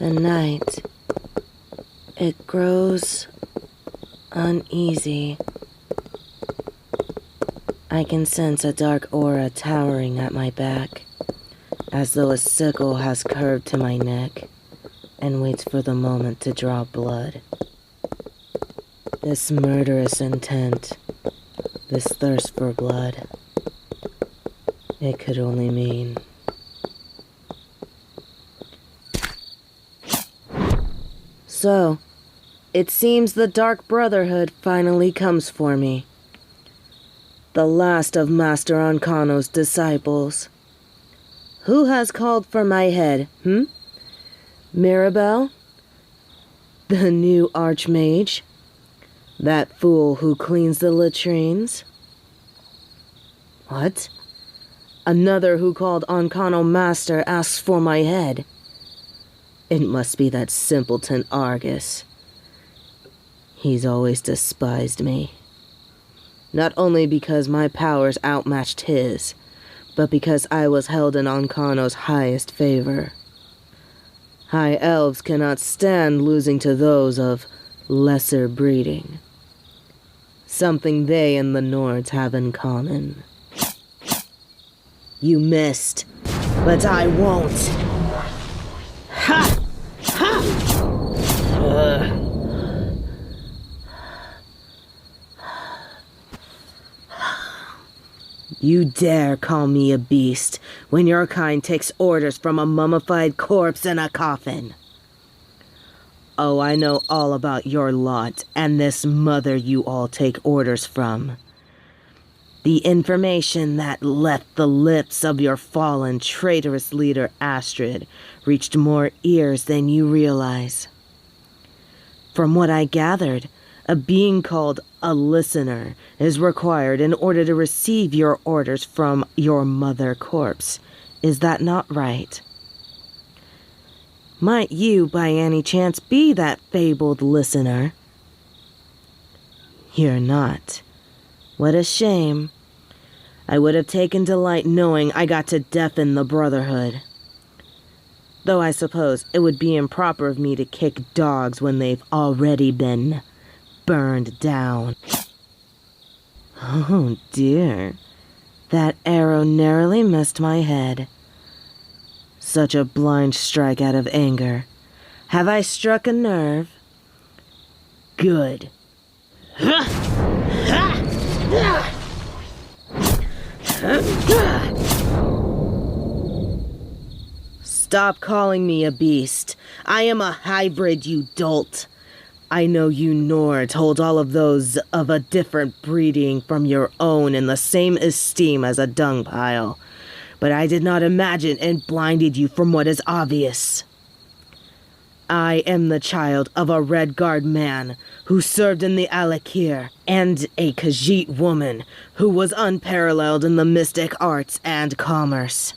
The night, it grows uneasy. I can sense a dark aura towering at my back, as though a sickle has curved to my neck and waits for the moment to draw blood. This murderous intent, this thirst for blood, it could only mean... So, it seems the Dark Brotherhood finally comes for me. The last of Master Ancano's disciples. Who has called for my head, Mirabelle? The new Archmage? That fool who cleans the latrines? What? Another who called Ancano Master asks for my head. It must be that simpleton Argus. He's always despised me. Not only because my powers outmatched his, but because I was held in Ancano's highest favor. High elves cannot stand losing to those of lesser breeding. Something they and the Nords have in common. You missed, but I won't. Ha! Ha! You dare call me a beast when your kind takes orders from a mummified corpse in a coffin. Oh, I know all about your lot and this mother you all take orders from. The information that left the lips of your fallen, traitorous leader Astrid reached more ears than you realize. From what I gathered, a being called a listener is required in order to receive your orders from your mother corpse. Is that not right? Might you, by any chance, be that fabled listener? You're not. What a shame. I would have taken delight knowing I got to deafen the Brotherhood. Though I suppose it would be improper of me to kick dogs when they've already been burned down. Oh dear. That arrow narrowly missed my head. Such a blind strike out of anger. Have I struck a nerve? Good. Stop calling me a beast. I am a hybrid, you dolt. I know you Nords hold all of those of a different breeding from your own in the same esteem as a dung pile, but I did not imagine it blinded you from what is obvious. I am the child of a Red Guard man who served in the Alakir, and a Khajiit woman who was unparalleled in the mystic arts and commerce.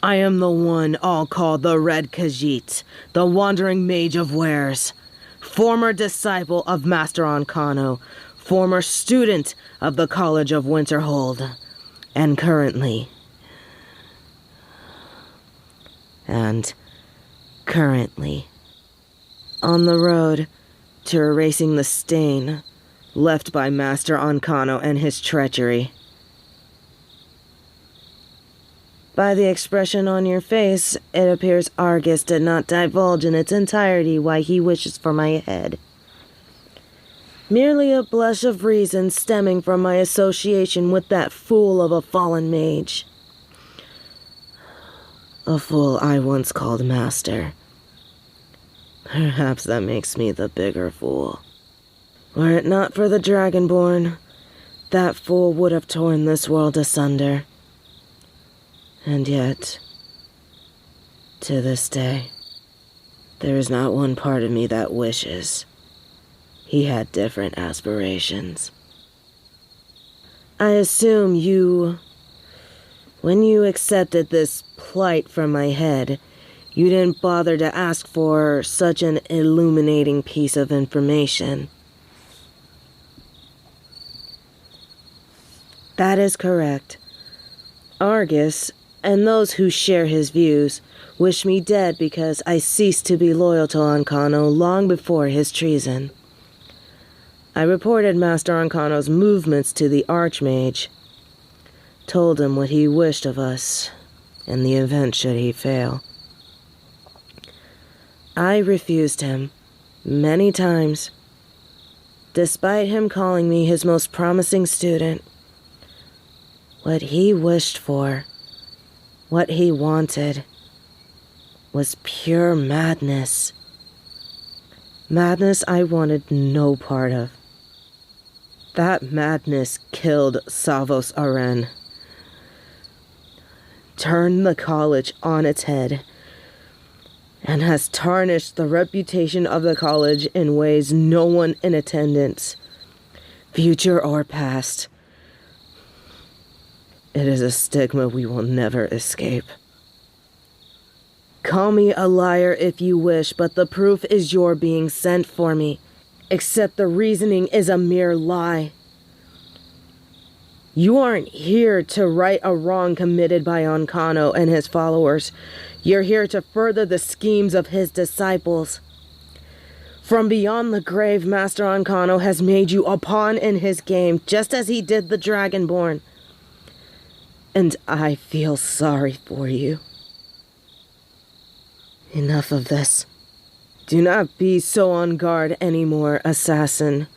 I am the one all call the Red Khajiit, the wandering Mage of Wares, former disciple of Master Ancano, former student of the College of Winterhold, and currently on the road to erasing the stain left by Master Ancano and his treachery. By the expression on your face, it appears Argus did not divulge in its entirety why he wishes for my head. Merely a blush of reason stemming from my association with that fool of a fallen mage. A fool I once called master. Perhaps that makes me the bigger fool. Were it not for the Dragonborn, that fool would have torn this world asunder. And yet, to this day, there is not one part of me that wishes. He had different aspirations. I assume when you accepted this plight from my head, you didn't bother to ask for such an illuminating piece of information. That is correct. Argus, and those who share his views wish me dead because I ceased to be loyal to Ancano long before his treason. I reported Master Ancano's movements to the Archmage, told him what he wished of us in the event should he fail. I refused him many times, despite him calling me his most promising student. What he wished for, what he wanted, was pure madness. Madness I wanted no part of. That madness killed Savos Aren, turned the college on its head, and has tarnished the reputation of the college in ways no one in attendance, future or past. It is a stigma we will never escape. Call me a liar if you wish, but the proof is your being sent for me, except the reasoning is a mere lie. You aren't here to right a wrong committed by Ancano and his followers. You're here to further the schemes of his disciples. From beyond the grave, Master Ancano has made you a pawn in his game, just as he did the Dragonborn. And I feel sorry for you. Enough of this. Do not be so on guard anymore, assassin.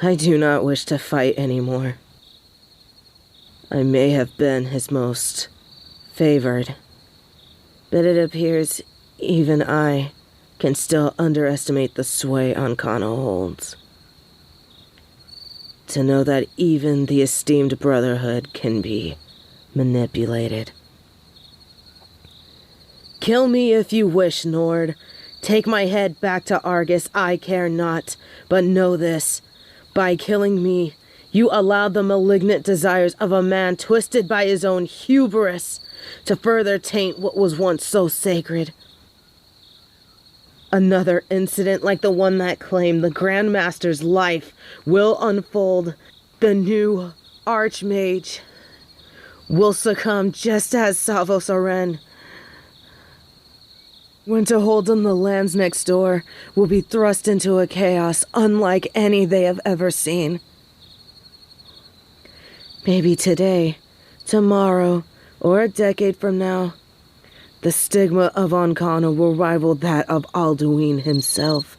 I do not wish to fight anymore. I may have been his most favored, but it appears even I can still underestimate the sway Ancano holds. To know that even the esteemed Brotherhood can be manipulated. Kill me if you wish, Nord. Take my head back to Argus, I care not. But know this, by killing me, you allowed the malignant desires of a man twisted by his own hubris to further taint what was once so sacred. Another incident like the one that claimed the Grand Master's life will unfold. The new Archmage will succumb just as Savos Aren. When to hold them, the lands next door will be thrust into a chaos unlike any they have ever seen. Maybe today, tomorrow, or a decade from now, the stigma of Ancano will rival that of Alduin himself.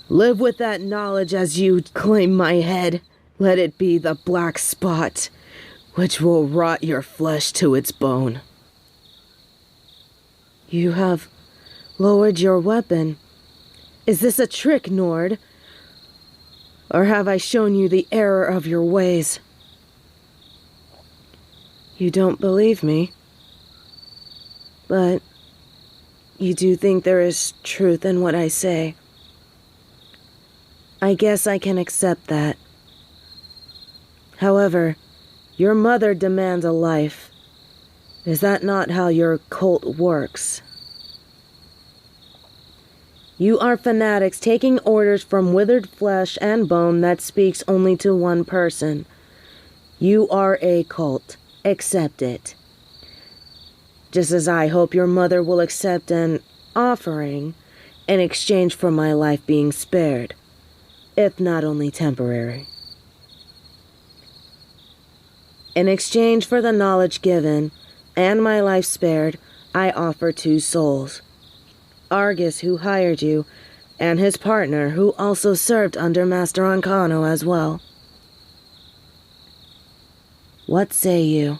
Live with that knowledge as you claim my head. Let it be the black spot, which will rot your flesh to its bone. You have lowered your weapon. Is this a trick, Nord? Or have I shown you the error of your ways? You don't believe me? But you do think there is truth in what I say. I guess I can accept that. However, your mother demands a life. Is that not how your cult works? You are fanatics taking orders from withered flesh and bone that speaks only to one person. You are a cult. Accept it. Just as I hope your mother will accept an offering in exchange for my life being spared, if not only temporary. In exchange for the knowledge given and my life spared, I offer 2 souls. Argus, who hired you, and his partner, who also served under Master Ancano as well. What say you?